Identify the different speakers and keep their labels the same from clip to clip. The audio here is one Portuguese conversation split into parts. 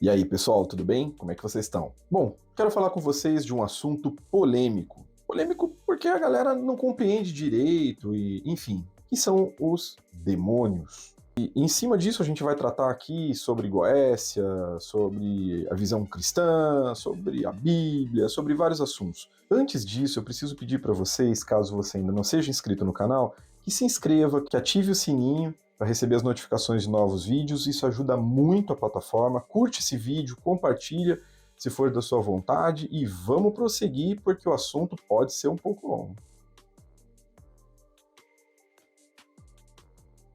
Speaker 1: E aí, pessoal, tudo bem? Como é que vocês estão? Bom, quero falar com vocês de um assunto polêmico. Polêmico porque a galera não compreende direito e, enfim, que são os demônios. E em cima disso a gente vai tratar aqui sobre Goécia, sobre a visão cristã, sobre a Bíblia, sobre vários assuntos. Antes disso, eu preciso pedir para vocês, caso você ainda não seja inscrito no canal, que se inscreva, que ative o sininho para receber as notificações de novos vídeos. Isso ajuda muito a plataforma. Curte esse vídeo, compartilha se for da sua vontade e vamos prosseguir porque o assunto pode ser um pouco longo.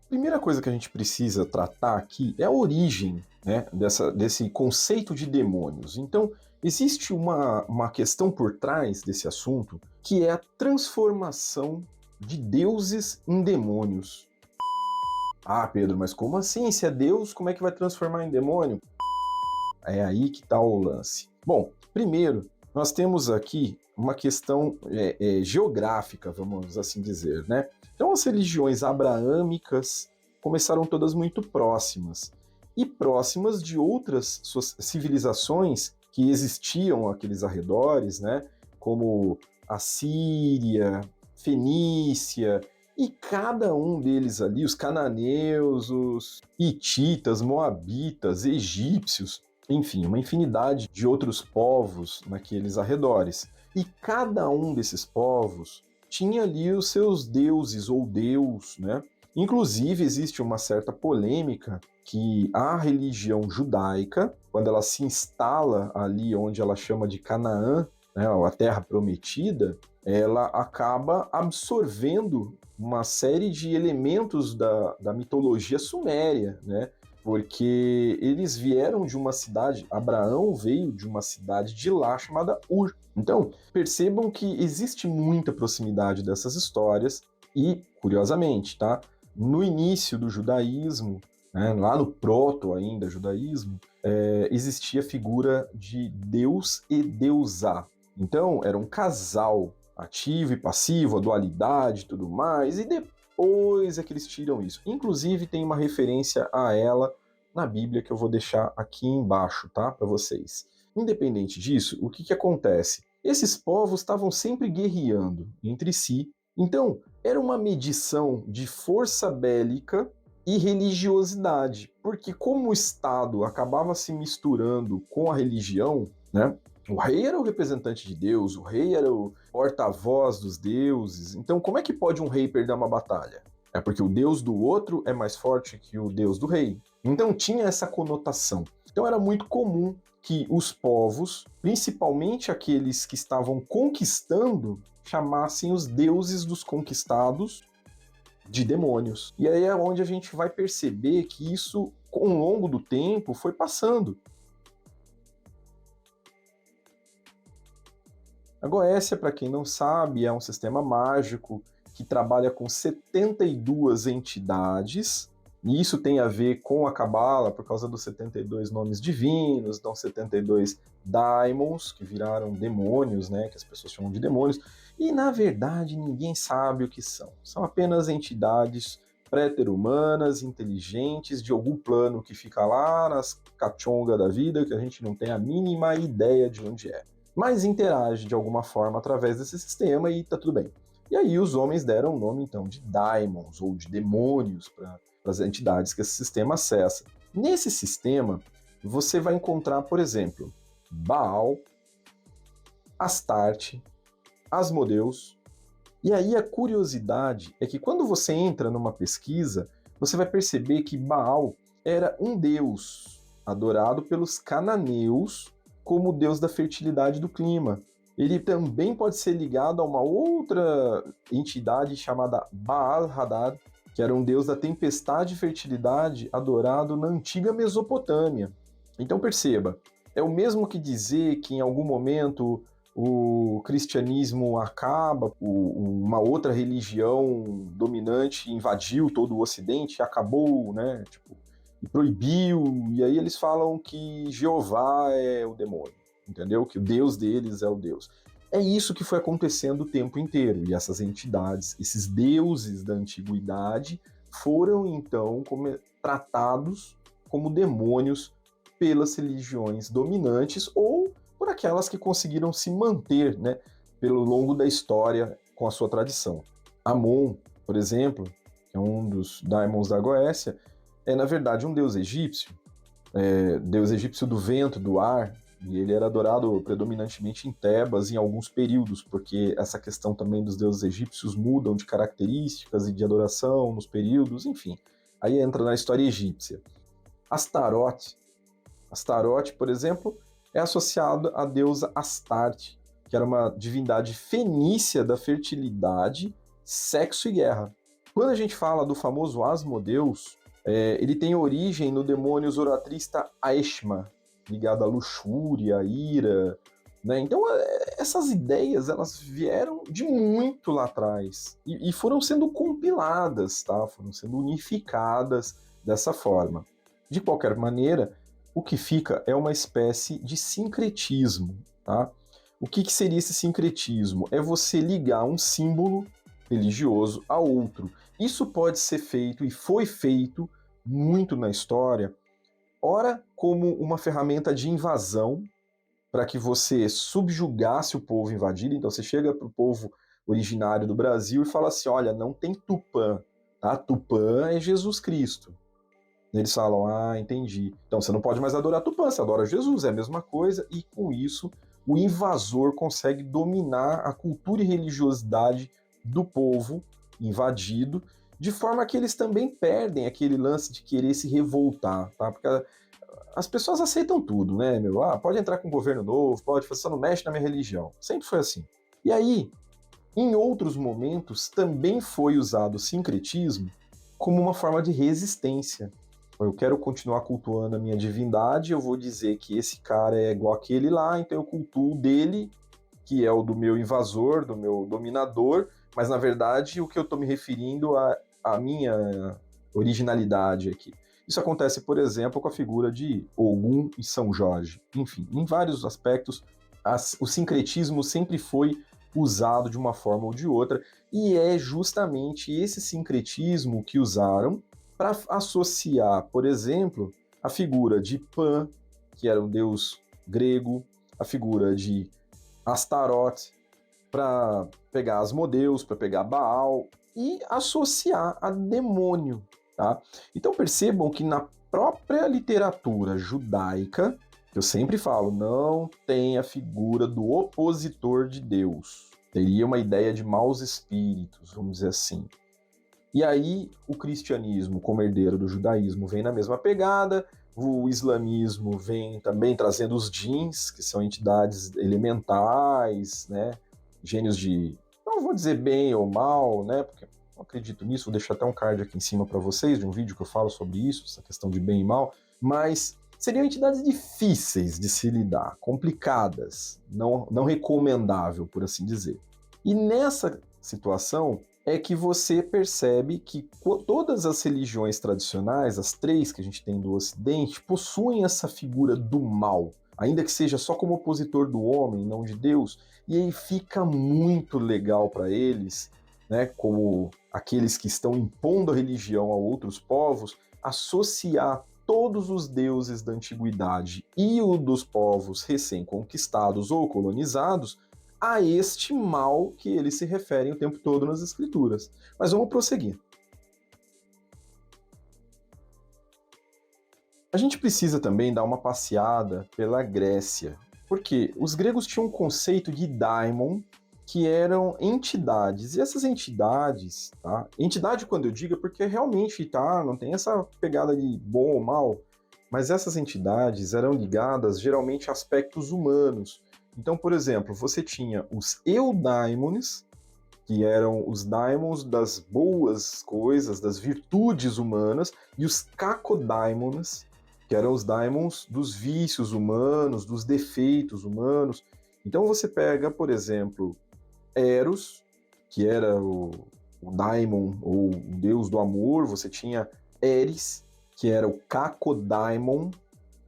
Speaker 1: Primeira coisa que a gente precisa tratar aqui é a origem, né, desse conceito de demônios. Então, existe uma questão por trás desse assunto que é a transformação de deuses em demônios. Ah, Pedro, mas como assim? Se é Deus, como é que vai transformar em demônio? É aí que está o lance. Bom, primeiro, nós temos aqui uma questão geográfica, vamos assim dizer, né? Então, as religiões abraâmicas começaram todas muito próximas e próximas de outras civilizações que existiam àqueles arredores, né? Como a Síria, Fenícia, e cada um deles ali, os cananeus, os hititas, moabitas, egípcios, enfim, uma infinidade de outros povos naqueles arredores. E cada um desses povos tinha ali os seus deuses ou deus, né? Inclusive, existe uma certa polêmica que a religião judaica, quando ela se instala ali onde ela chama de Canaã, né, a terra prometida, ela acaba absorvendo uma série de elementos da mitologia suméria, né? Porque eles vieram de uma cidade, Abraão veio de uma cidade de lá chamada Ur. Então, percebam que existe muita proximidade dessas histórias e, curiosamente, tá? No início do judaísmo, né, lá no proto ainda judaísmo, existia a figura de Deus e Deusá. Então, era um casal ativo e passivo, a dualidade e tudo mais, e depois é que eles tiram isso. Inclusive, tem uma referência a ela na Bíblia que eu vou deixar aqui embaixo, tá, para vocês. Independente disso, o que acontece? Esses povos estavam sempre guerreando entre si, então era uma medição de força bélica e religiosidade, porque como o Estado acabava se misturando com a religião, né? O rei era o representante de Deus, o rei era o porta-voz dos deuses. Então, como é que pode um rei perder uma batalha? É porque o deus do outro é mais forte que o deus do rei. Então, tinha essa conotação. Então, era muito comum que os povos, principalmente aqueles que estavam conquistando, chamassem os deuses dos conquistados de demônios. E aí é onde a gente vai perceber que isso, ao longo do tempo, foi passando. A Goécia, para quem não sabe, é um sistema mágico que trabalha com 72 entidades, e isso tem a ver com a Cabala por causa dos 72 nomes divinos, dão 72 daimons, que viraram demônios, né, que as pessoas chamam de demônios, e na verdade ninguém sabe o que são. São apenas entidades pré-ter-humanas, inteligentes, de algum plano que fica lá nas cachongas da vida, que a gente não tem a mínima ideia de onde é, mas interage de alguma forma através desse sistema e tá tudo bem. E aí os homens deram o nome então de daimons ou de demônios para as entidades que esse sistema acessa. Nesse sistema, você vai encontrar, por exemplo, Baal, Astarte, Asmodeus. E aí a curiosidade é que quando você entra numa pesquisa, você vai perceber que Baal era um deus adorado pelos cananeus como deus da fertilidade do clima. Ele também pode ser ligado a uma outra entidade chamada Baal-Hadad, que era um deus da tempestade e fertilidade adorado na antiga Mesopotâmia. Então perceba, é o mesmo que dizer que em algum momento o cristianismo acaba, uma outra religião dominante invadiu todo o Ocidente e acabou, né? Tipo, e proibiu, e aí eles falam que Jeová é o demônio, entendeu? Que o Deus deles é o Deus. É isso que foi acontecendo o tempo inteiro, e essas entidades, esses deuses da antiguidade, foram então tratados como demônios pelas religiões dominantes ou por aquelas que conseguiram se manter, né, pelo longo da história com a sua tradição. Amon, por exemplo, que é um dos daimons da Goécia, é na verdade um deus egípcio, deus egípcio do vento, do ar, e ele era adorado predominantemente em Tebas em alguns períodos, porque essa questão também dos deuses egípcios mudam de características e de adoração nos períodos, enfim. Aí entra na história egípcia. Astarote, por exemplo, é associado à deusa Astarte, que era uma divindade fenícia da fertilidade, sexo e guerra. Quando a gente fala do famoso Asmodeus, ele tem origem no demônio zoroastrista Aeshma, ligado à luxúria, à ira, né? Então, essas ideias, elas vieram de muito lá atrás e foram sendo compiladas, tá? Foram sendo unificadas dessa forma. De qualquer maneira, o que fica é uma espécie de sincretismo, tá? O que seria esse sincretismo? É você ligar um símbolo religioso a outro. Isso pode ser feito e foi feito muito na história, ora como uma ferramenta de invasão para que você subjugasse o povo invadido. Então você chega para o povo originário do Brasil e fala assim, olha, não tem Tupã, tá? Tupã é Jesus Cristo. Eles falam, ah, entendi. Então você não pode mais adorar Tupã, você adora Jesus, é a mesma coisa, e com isso o invasor consegue dominar a cultura e religiosidade do povo invadido, de forma que eles também perdem aquele lance de querer se revoltar, tá? Porque as pessoas aceitam tudo, né, meu? Ah, pode entrar com um governo novo, pode, você só não mexe na minha religião. Sempre foi assim. E aí, em outros momentos, também foi usado o sincretismo como uma forma de resistência. Eu quero continuar cultuando a minha divindade, eu vou dizer que esse cara é igual aquele lá, então eu cultuo dele, que é o do meu invasor, do meu dominador, mas na verdade o que eu estou me referindo à minha originalidade aqui. Isso acontece, por exemplo, com a figura de Ogum e São Jorge. Enfim, em vários aspectos, o sincretismo sempre foi usado de uma forma ou de outra, e é justamente esse sincretismo que usaram para associar, por exemplo, a figura de Pan, que era um deus grego, a figura de Astaroth, para pegar Asmodeus, para pegar Baal, e associar a demônio. Tá? Então percebam que na própria literatura judaica, eu sempre falo, não tem a figura do opositor de Deus. Teria uma ideia de maus espíritos, vamos dizer assim. E aí o cristianismo, como herdeiro do judaísmo, vem na mesma pegada, o islamismo vem também trazendo os djinns, que são entidades elementais, né? Gênios de, não vou dizer bem ou mal, né? Porque não acredito nisso, vou deixar até um card aqui em cima para vocês, de um vídeo que eu falo sobre isso, essa questão de bem e mal, mas seriam entidades difíceis de se lidar, complicadas, não recomendável, por assim dizer. E nessa situação é que você percebe que todas as religiões tradicionais, as três que a gente tem do Ocidente, possuem essa figura do mal, ainda que seja só como opositor do homem, não de Deus, e aí fica muito legal para eles, né, como aqueles que estão impondo a religião a outros povos, associar todos os deuses da antiguidade e o dos povos recém-conquistados ou colonizados a este mal que eles se referem o tempo todo nas escrituras. Mas vamos prosseguir. A gente precisa também dar uma passeada pela Grécia, porque os gregos tinham um conceito de daimon, que eram entidades, e essas entidades, tá? Entidade quando eu digo é porque realmente, tá, não tem essa pegada de bom ou mal, mas essas entidades eram ligadas geralmente a aspectos humanos. Então, por exemplo, você tinha os eudaimones, que eram os daimons das boas coisas, das virtudes humanas, e os cacodaimones, que eram os daimons dos vícios humanos, dos defeitos humanos. Então você pega, por exemplo, Eros, que era o daimon, ou o deus do amor, você tinha Eris, que era o cacodaimon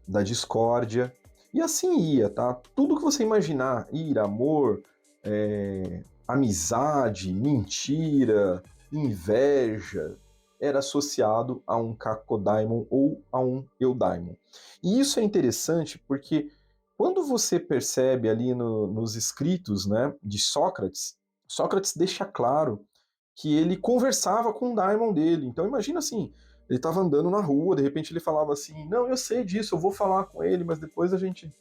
Speaker 1: da discórdia, e assim ia, tá? Tudo que você imaginar, ira, amor, amizade, mentira, inveja, era associado a um Cacoddaimon ou a um Eudaimon. E isso é interessante porque quando você percebe ali nos escritos, né, de Sócrates, Sócrates deixa claro que ele conversava com o daimon dele. Então imagina assim, ele estava andando na rua, de repente ele falava assim, não, eu sei disso, eu vou falar com ele, mas depois a gente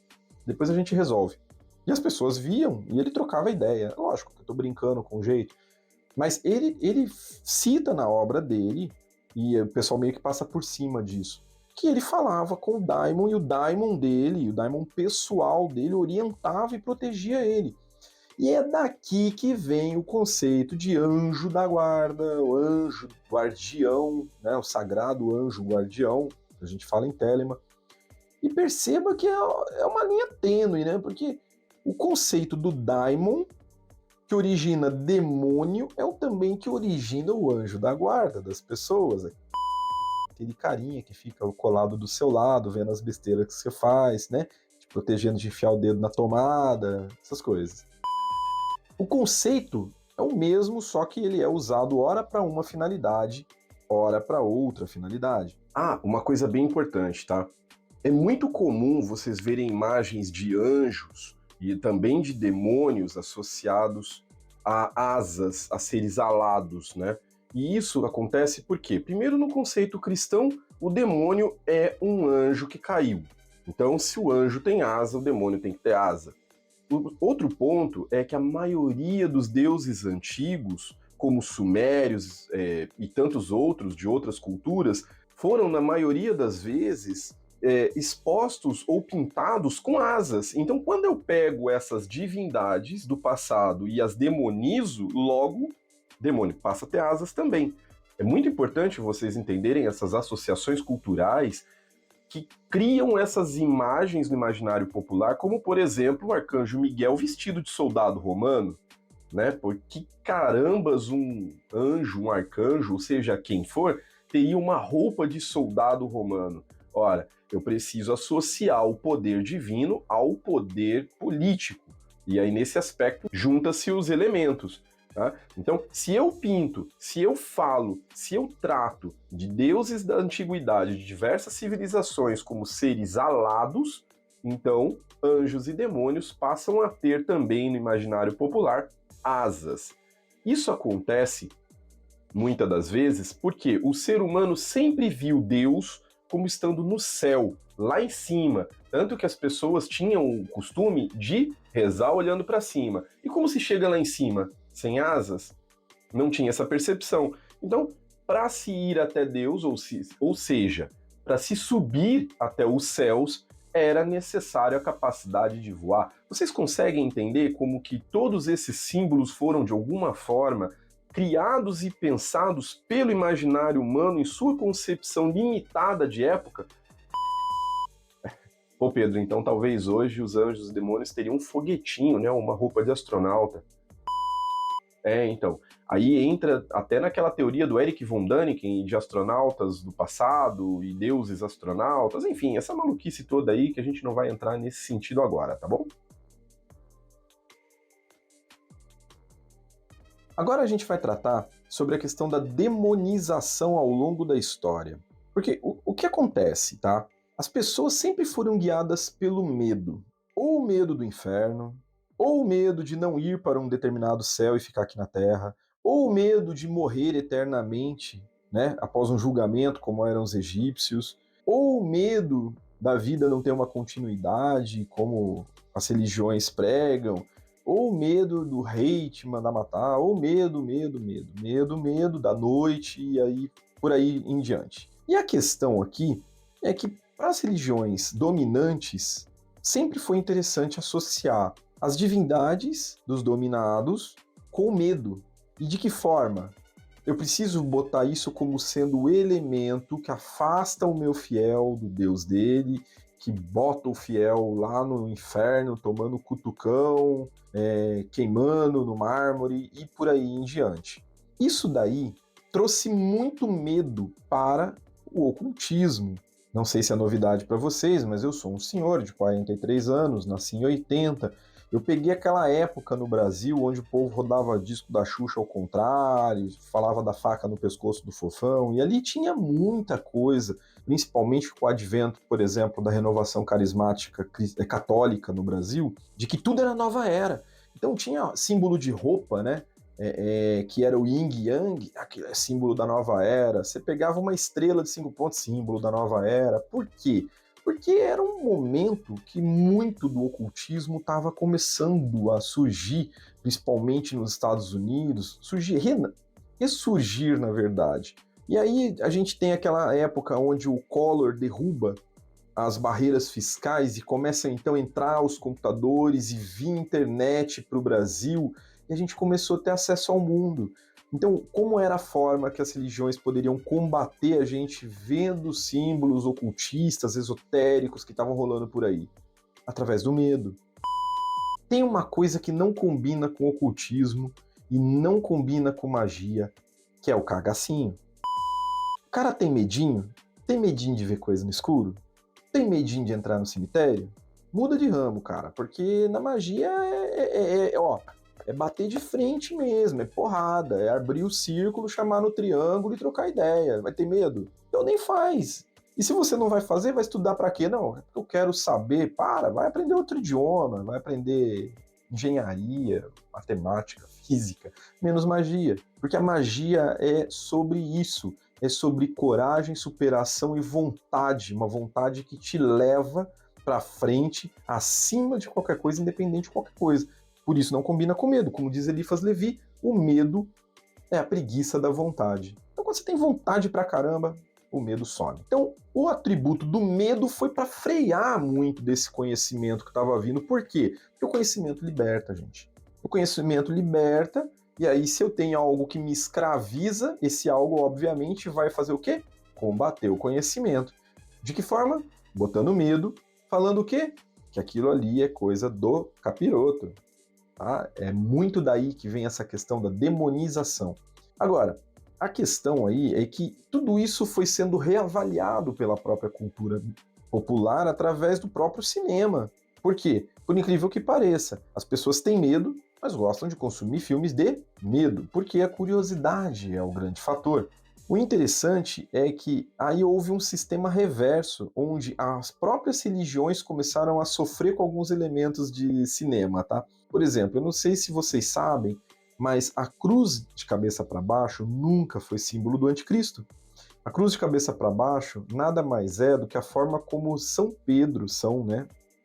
Speaker 1: resolve. E as pessoas viam e ele trocava ideia. Lógico que eu estou brincando com o jeito, mas ele cita na obra dele, e o pessoal meio que passa por cima disso, que ele falava com o daimon e o daimon dele, o daimon pessoal dele, orientava e protegia ele. E é daqui que vem o conceito de anjo da guarda, o anjo guardião, né, o sagrado anjo guardião, a gente fala em Telema. E perceba que é uma linha tênue, né? Porque o conceito do daimon, que origina demônio, é o também que origina o anjo da guarda das pessoas. Aquele carinha que fica colado do seu lado, vendo as besteiras que você faz, né? Te protegendo de enfiar o dedo na tomada, essas coisas. O conceito é o mesmo, só que ele é usado ora para uma finalidade, ora para outra finalidade. Ah, uma coisa bem importante, tá? É muito comum vocês verem imagens de anjos e também de demônios associados a asas, a seres alados, né? E isso acontece porque, primeiro, no conceito cristão, o demônio é um anjo que caiu. Então, se o anjo tem asa, o demônio tem que ter asa. Outro ponto é que a maioria dos deuses antigos, como os sumérios e tantos outros de outras culturas, foram, na maioria das vezes, expostos ou pintados com asas. Então, quando eu pego essas divindades do passado e as demonizo, logo, demônio passa a ter asas também. É muito importante vocês entenderem essas associações culturais que criam essas imagens no imaginário popular, como, por exemplo, o arcanjo Miguel vestido de soldado romano, né? Porque carambas um anjo, um arcanjo, ou seja, quem for, teria uma roupa de soldado romano. Ora, eu preciso associar o poder divino ao poder político. E aí, nesse aspecto, junta-se os elementos. Tá? Então, se eu pinto, se eu falo, se eu trato de deuses da antiguidade, de diversas civilizações como seres alados, então anjos e demônios passam a ter também no imaginário popular asas. Isso acontece muitas das vezes porque o ser humano sempre viu Deus como estando no céu, lá em cima, tanto que as pessoas tinham o costume de rezar olhando para cima. E como se chega lá em cima? Sem asas? Não tinha essa percepção. Então, para se ir até Deus, ou seja, para se subir até os céus, era necessário a capacidade de voar. Vocês conseguem entender como que todos esses símbolos foram, de alguma forma, criados e pensados pelo imaginário humano em sua concepção limitada de época? Pô, Pedro, então talvez hoje os anjos e demônios teriam um foguetinho, né? Uma roupa de astronauta. Então. Aí entra até naquela teoria do Erich von Däniken de astronautas do passado e deuses astronautas, enfim, essa maluquice toda aí que a gente não vai entrar nesse sentido agora, tá bom? Agora a gente vai tratar sobre a questão da demonização ao longo da história. Porque o que acontece, tá? As pessoas sempre foram guiadas pelo medo. Ou o medo do inferno, ou o medo de não ir para um determinado céu e ficar aqui na Terra, ou o medo de morrer eternamente, né, após um julgamento, como eram os egípcios, ou o medo da vida não ter uma continuidade, como as religiões pregam, ou medo do rei te mandar matar, ou medo da noite e aí por aí em diante. E a questão aqui é que para as religiões dominantes sempre foi interessante associar as divindades dos dominados com o medo. E de que forma? Eu preciso botar isso como sendo o elemento que afasta o meu fiel do Deus dele, que bota o fiel lá no inferno, tomando cutucão, queimando no mármore e por aí em diante. Isso daí trouxe muito medo para o ocultismo. Não sei se é novidade para vocês, mas eu sou um senhor de 43 anos, nasci em 80, Eu peguei aquela época no Brasil onde o povo rodava disco da Xuxa ao contrário, falava da faca no pescoço do Fofão, e ali tinha muita coisa, principalmente com o advento, por exemplo, da renovação carismática católica no Brasil, de que tudo era nova era. Então tinha símbolo de roupa, né? Que era o yin yang, aquele é símbolo da nova era. Você pegava uma estrela de 5 pontos, símbolo da nova era. Por quê? Porque era um momento que muito do ocultismo estava começando a surgir, principalmente nos Estados Unidos, ressurgir, na verdade. E aí a gente tem aquela época onde o Collor derruba as barreiras fiscais e começa então a entrar os computadores e vir internet para o Brasil, e a gente começou a ter acesso ao mundo. Então, como era a forma que as religiões poderiam combater a gente vendo símbolos ocultistas, esotéricos que estavam rolando por aí? Através do medo. Tem uma coisa que não combina com ocultismo e não combina com magia, que é o cagacinho. O cara tem medinho? Tem medinho de ver coisa no escuro? Tem medinho de entrar no cemitério? Muda de ramo, cara, porque na magia é bater de frente mesmo, é porrada, é abrir o círculo, chamar no triângulo e trocar ideia. Vai ter medo? Então nem faz. E se você não vai fazer, vai estudar pra quê? Não, é porque eu quero saber. Vai aprender outro idioma, vai aprender engenharia, matemática, física, menos magia. Porque a magia é sobre isso, é sobre coragem, superação e vontade, uma vontade que te leva pra frente, acima de qualquer coisa, independente de qualquer coisa. Por isso não combina com medo. Como diz Eliphas Levi, o medo é a preguiça da vontade. Então quando você tem vontade pra caramba, o medo some. Então o atributo do medo foi para frear muito desse conhecimento que estava vindo. Por quê? Porque o conhecimento liberta, gente. O conhecimento liberta, e aí se eu tenho algo que me escraviza, esse algo obviamente vai fazer o quê? Combater o conhecimento. De que forma? Botando medo, falando o quê? Que aquilo ali é coisa do capiroto. Tá? É muito daí que vem essa questão da demonização. Agora, a questão aí é que tudo isso foi sendo reavaliado pela própria cultura popular através do próprio cinema. Por quê? Por incrível que pareça, as pessoas têm medo, mas gostam de consumir filmes de medo, porque a curiosidade é o grande fator. O interessante é que aí houve um sistema reverso, onde as próprias religiões começaram a sofrer com alguns elementos de cinema, tá? Por exemplo, eu não sei se vocês sabem, mas a cruz de cabeça para baixo nunca foi símbolo do anticristo. A cruz de cabeça para baixo nada mais é do que a forma como São Pedro,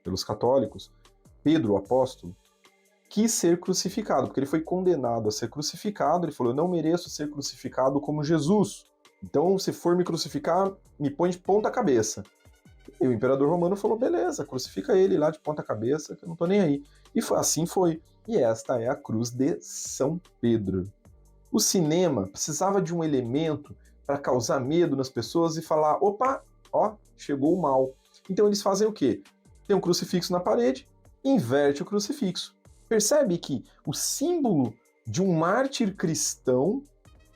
Speaker 1: pelos católicos, Pedro, o apóstolo, quis ser crucificado, porque ele foi condenado a ser crucificado, ele falou, eu não mereço ser crucificado como Jesus, então se for me crucificar, me põe de ponta cabeça. E o imperador romano falou, beleza, crucifica ele lá de ponta cabeça, que eu não tô nem aí. E assim foi. E esta é a cruz de São Pedro. O cinema precisava de um elemento para causar medo nas pessoas e falar, opa, ó, chegou o mal. Então eles fazem o quê? Tem um crucifixo na parede, inverte o crucifixo. Percebe que o símbolo de um mártir cristão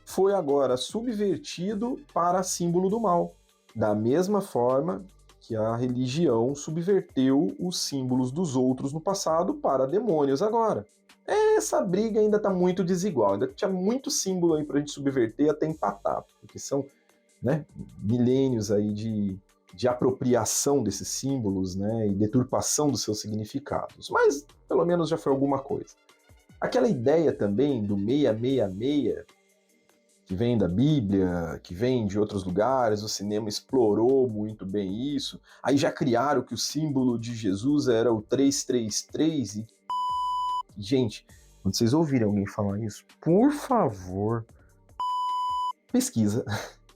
Speaker 1: foi agora subvertido para símbolo do mal. Da mesma forma que a religião subverteu os símbolos dos outros no passado para demônios agora. Essa briga ainda está muito desigual, ainda tinha muito símbolo aí para a gente subverter até empatar, porque são, né, milênios aí de apropriação desses símbolos, né, e deturpação dos seus significados, mas pelo menos já foi alguma coisa. Aquela ideia também do 666, que vem da Bíblia, que vem de outros lugares, o cinema explorou muito bem isso, aí já criaram que o símbolo de Jesus era o 333, e gente, quando vocês ouvirem alguém falar isso, por favor, pesquisa.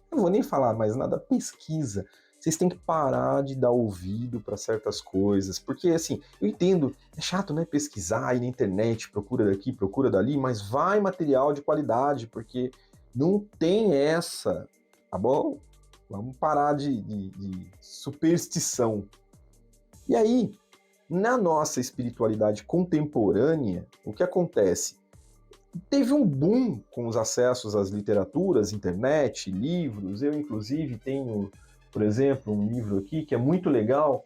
Speaker 1: Não vou nem falar mais nada, pesquisa. Vocês têm que parar de dar ouvido para certas coisas, porque assim, eu entendo, é chato, né, pesquisar aí na internet, procura daqui, procura dali, mas vai material de qualidade, porque não tem essa, tá bom? Vamos parar de superstição. E aí, na nossa espiritualidade contemporânea, o que acontece? Teve um boom com os acessos às literaturas, internet, livros. Eu, inclusive, tenho, por exemplo, um livro aqui que é muito legal.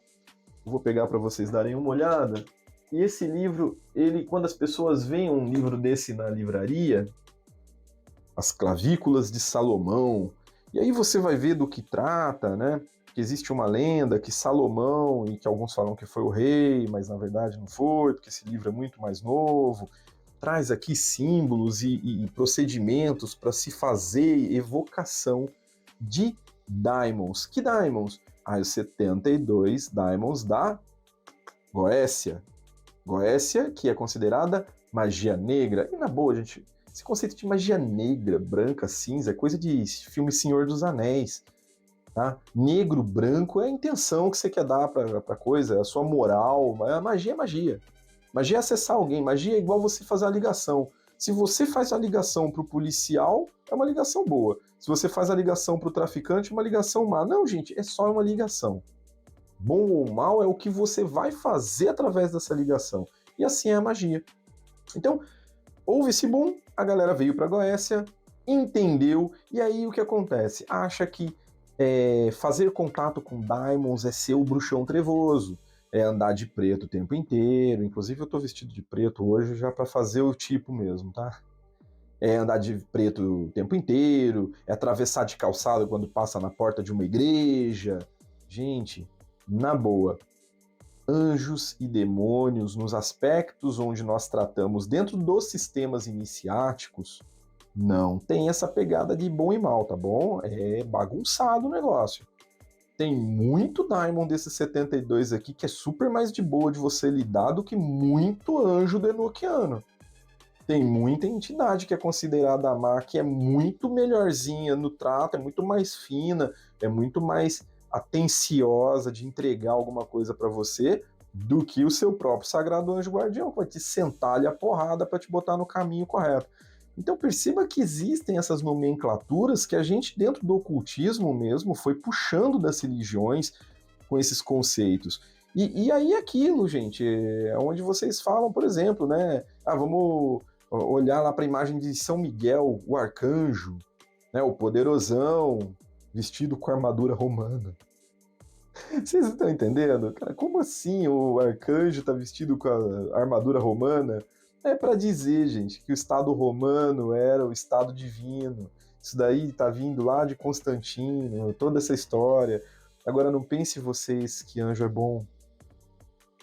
Speaker 1: Eu vou pegar para vocês darem uma olhada. E esse livro, ele, quando as pessoas veem um livro desse na livraria, As Clavículas de Salomão, e aí você vai ver do que trata, né? Que existe uma lenda que Salomão, e que alguns falam que foi o rei, mas na verdade não foi, porque esse livro é muito mais novo, traz aqui símbolos e procedimentos para se fazer evocação de daimons. Que daimons? Os 72 daimons da Goécia. Goécia, que é considerada magia negra. E na boa, gente, esse conceito de magia negra, branca, cinza, é coisa de filme Senhor dos Anéis. Tá? Negro, branco é a intenção que você quer dar pra coisa, é a sua moral. A magia é magia. Magia é acessar alguém, magia é igual você fazer a ligação. Se você faz a ligação pro policial, é uma ligação boa. Se você faz a ligação pro traficante, é uma ligação má. Não, gente, é só uma ligação. Bom ou mal é o que você vai fazer através dessa ligação. E assim é a magia. Então, houve esse boom, a galera veio para a Goécia, entendeu, e aí o que acontece? Acha que fazer contato com Daimons é ser o bruxão trevoso, é andar de preto o tempo inteiro, inclusive eu tô vestido de preto hoje já para fazer o tipo mesmo, tá? É andar de preto o tempo inteiro, é atravessar de calçado quando passa na porta de uma igreja. Gente, na boa, anjos e demônios nos aspectos onde nós tratamos dentro dos sistemas iniciáticos, não tem essa pegada de bom e mal, tá bom? É bagunçado o negócio. Tem muito Daimon desses 72 aqui que é super mais de boa de você lidar do que muito anjo do Enochiano. Tem muita entidade que é considerada má, que é muito melhorzinha no trato, é muito mais fina, é muito mais atenciosa de entregar alguma coisa para você do que o seu próprio sagrado anjo guardião, que vai te sentar-lhe a porrada para te botar no caminho correto. Então perceba que existem essas nomenclaturas que a gente, dentro do ocultismo mesmo, foi puxando das religiões com esses conceitos. E aí aquilo, gente, é onde vocês falam, por exemplo, né? Vamos olhar lá para a imagem de São Miguel, o arcanjo, né, o poderosão, vestido com armadura romana. Vocês estão entendendo? Cara, como assim o arcanjo está vestido com a armadura romana? É para dizer, gente, que o Estado romano era o Estado divino. Isso daí está vindo lá de Constantino, toda essa história. Agora, não pense vocês que anjo é bom.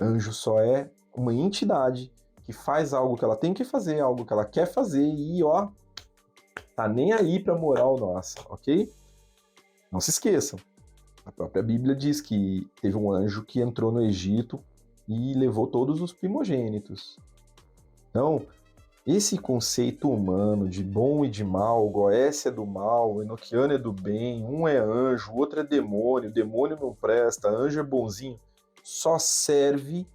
Speaker 1: Anjo só é uma entidade que faz algo que ela tem que fazer, algo que ela quer fazer e, ó, tá nem aí pra moral nossa, ok? Não se esqueçam. A própria Bíblia diz que teve um anjo que entrou no Egito e levou todos os primogênitos. Então, esse conceito humano de bom e de mal, Goécia é do mal, Enochiano é do bem, um é anjo, o outro é demônio, demônio não presta, anjo é bonzinho, só serve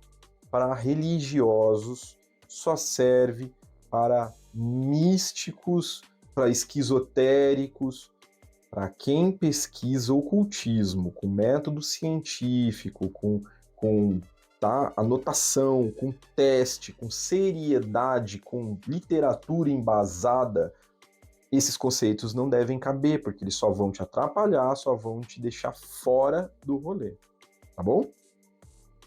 Speaker 1: para religiosos, só serve para místicos, para esquizotéricos, para quem pesquisa ocultismo com método científico, com anotação, com teste, com seriedade, com literatura embasada, esses conceitos não devem caber, porque eles só vão te atrapalhar, só vão te deixar fora do rolê, tá bom?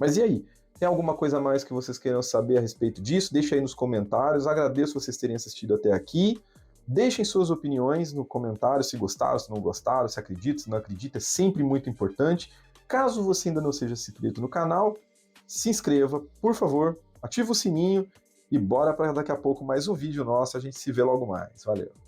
Speaker 1: Mas e aí? Tem alguma coisa a mais que vocês queiram saber a respeito disso? Deixa aí nos comentários. Agradeço vocês terem assistido até aqui. Deixem suas opiniões no comentário, se gostaram, se não gostaram, se acredita, se não acredita, é sempre muito importante. Caso você ainda não seja inscrito no canal, se inscreva, por favor, ativa o sininho e bora para daqui a pouco mais um vídeo nosso, a gente se vê logo mais. Valeu!